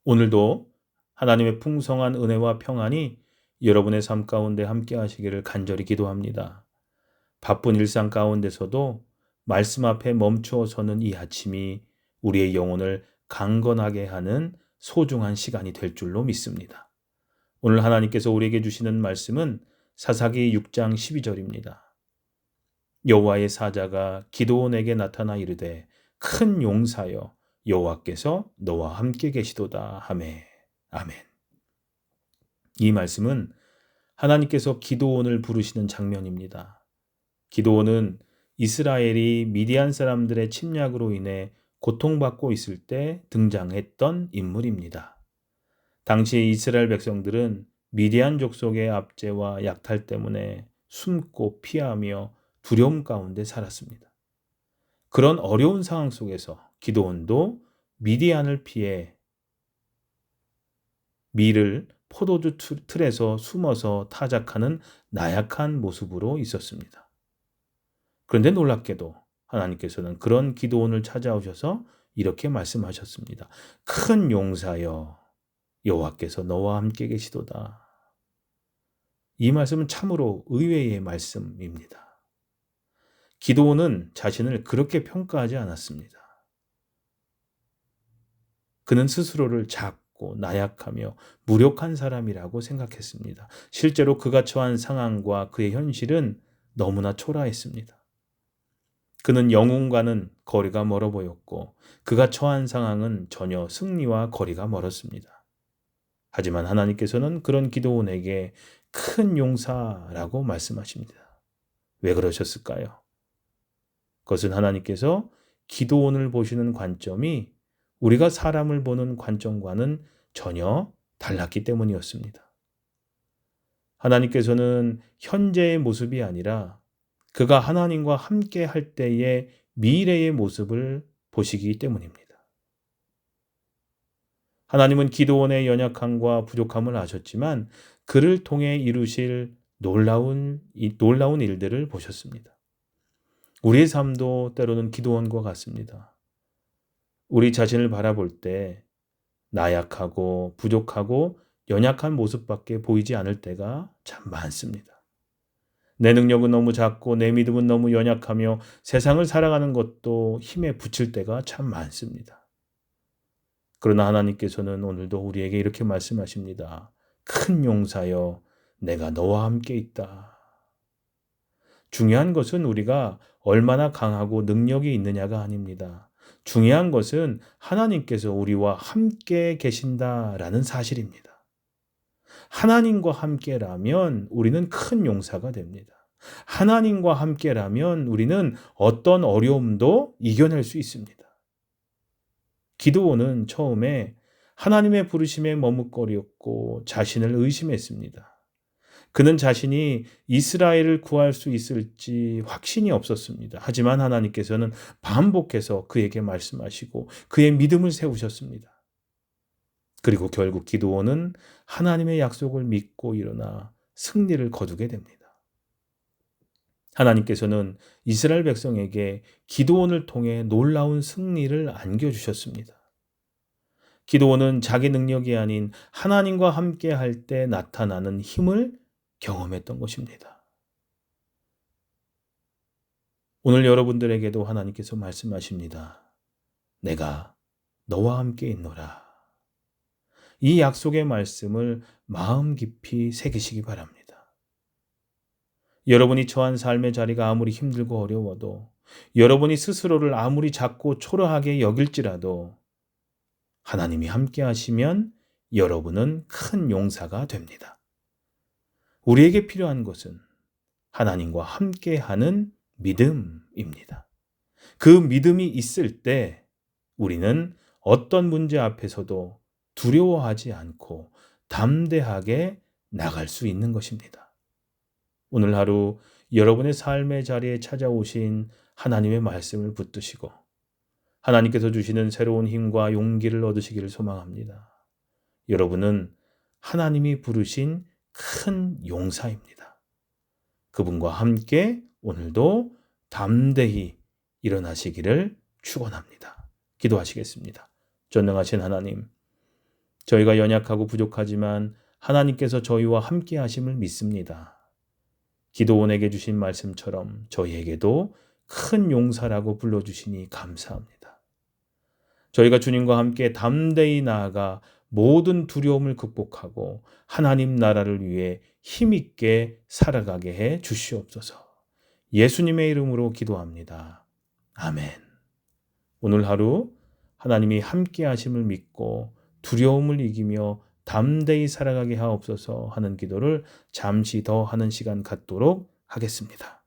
오늘도 하나님의 풍성한 은혜와 평안이 여러분의 삶 가운데 함께 하시기를 간절히 기도합니다. 바쁜 일상 가운데서도 말씀 앞에 멈추어 서는 이 아침이 우리의 영혼을 강건하게 하는 소중한 시간이 될 줄로 믿습니다. 오늘 하나님께서 우리에게 주시는 말씀은 사사기 6장 12절입니다. 여호와의 사자가 기드온에게 나타나 이르되 큰 용사여 여호와께서 너와 함께 계시도다 하매. 아멘. 이 말씀은 하나님께서 기드온을 부르시는 장면입니다. 기드온은 이스라엘이 미디안 사람들의 침략으로 인해 고통받고 있을 때 등장했던 인물입니다. 당시 이스라엘 백성들은 미디안 족속의 압제와 약탈 때문에 숨고 피하며 두려움 가운데 살았습니다. 그런 어려운 상황 속에서 기드온도 미디안을 피해 밀을 포도주 틀에서 숨어서 타작하는 나약한 모습으로 있었습니다. 그런데 놀랍게도 하나님께서는 그런 기드온을 찾아오셔서 이렇게 말씀하셨습니다. 큰 용사여 여호와께서 너와 함께 계시도다. 이 말씀은 참으로 의외의 말씀입니다. 기드온은 자신을 그렇게 평가하지 않았습니다. 그는 스스로를 작고 나약하며 무력한 사람이라고 생각했습니다. 실제로 그가 처한 상황과 그의 현실은 너무나 초라했습니다. 그는 영웅과는 거리가 멀어 보였고 그가 처한 상황은 전혀 승리와 거리가 멀었습니다. 하지만 하나님께서는 그런 기드온에게 큰 용사라고 말씀하십니다. 왜 그러셨을까요? 그것은 하나님께서 기드온을 보시는 관점이 우리가 사람을 보는 관점과는 전혀 달랐기 때문이었습니다. 하나님께서는 현재의 모습이 아니라 그가 하나님과 함께 할 때의 미래의 모습을 보시기 때문입니다. 하나님은 기드온의 연약함과 부족함을 아셨지만 그를 통해 이루실 놀라운 일들을 보셨습니다. 우리의 삶도 때로는 기드온과 같습니다. 우리 자신을 바라볼 때 나약하고 부족하고 연약한 모습밖에 보이지 않을 때가 참 많습니다. 내 능력은 너무 작고 내 믿음은 너무 연약하며 세상을 살아가는 것도 힘에 부칠 때가 참 많습니다. 그러나 하나님께서는 오늘도 우리에게 이렇게 말씀하십니다. 큰 용사여 내가 너와 함께 있다. 중요한 것은 우리가 얼마나 강하고 능력이 있느냐가 아닙니다. 중요한 것은 하나님께서 우리와 함께 계신다라는 사실입니다. 하나님과 함께라면 우리는 큰 용사가 됩니다. 하나님과 함께라면 우리는 어떤 어려움도 이겨낼 수 있습니다. 기드온은 처음에 하나님의 부르심에 머뭇거렸고 자신을 의심했습니다. 그는 자신이 이스라엘을 구할 수 있을지 확신이 없었습니다. 하지만 하나님께서는 반복해서 그에게 말씀하시고 그의 믿음을 세우셨습니다. 그리고 결국 기드온은 하나님의 약속을 믿고 일어나 승리를 거두게 됩니다. 하나님께서는 이스라엘 백성에게 기드온을 통해 놀라운 승리를 안겨주셨습니다. 기드온은 자기 능력이 아닌 하나님과 함께 할 때 나타나는 힘을 경험했던 것입니다. 오늘 여러분들에게도 하나님께서 말씀하십니다. 내가 너와 함께 있노라. 이 약속의 말씀을 마음 깊이 새기시기 바랍니다. 여러분이 처한 삶의 자리가 아무리 힘들고 어려워도 여러분이 스스로를 아무리 작고 초라하게 여길지라도 하나님이 함께 하시면 여러분은 큰 용사가 됩니다. 우리에게 필요한 것은 하나님과 함께하는 믿음입니다. 그 믿음이 있을 때 우리는 어떤 문제 앞에서도 두려워하지 않고 담대하게 나갈 수 있는 것입니다. 오늘 하루 여러분의 삶의 자리에 찾아오신 하나님의 말씀을 붙드시고 하나님께서 주시는 새로운 힘과 용기를 얻으시기를 소망합니다. 여러분은 하나님이 부르신 큰 용사입니다. 그분과 함께 오늘도 담대히 일어나시기를 축원합니다. 기도하시겠습니다. 전능하신 하나님, 저희가 연약하고 부족하지만 하나님께서 저희와 함께 하심을 믿습니다. 기도원에게 주신 말씀처럼 저희에게도 큰 용사라고 불러주시니 감사합니다. 저희가 주님과 함께 담대히 나아가 모든 두려움을 극복하고 하나님 나라를 위해 힘있게 살아가게 해 주시옵소서. 예수님의 이름으로 기도합니다. 아멘. 오늘 하루 하나님이 함께 하심을 믿고 두려움을 이기며 담대히 살아가게 하옵소서 하는 기도를 잠시 더 하는 시간 갖도록 하겠습니다.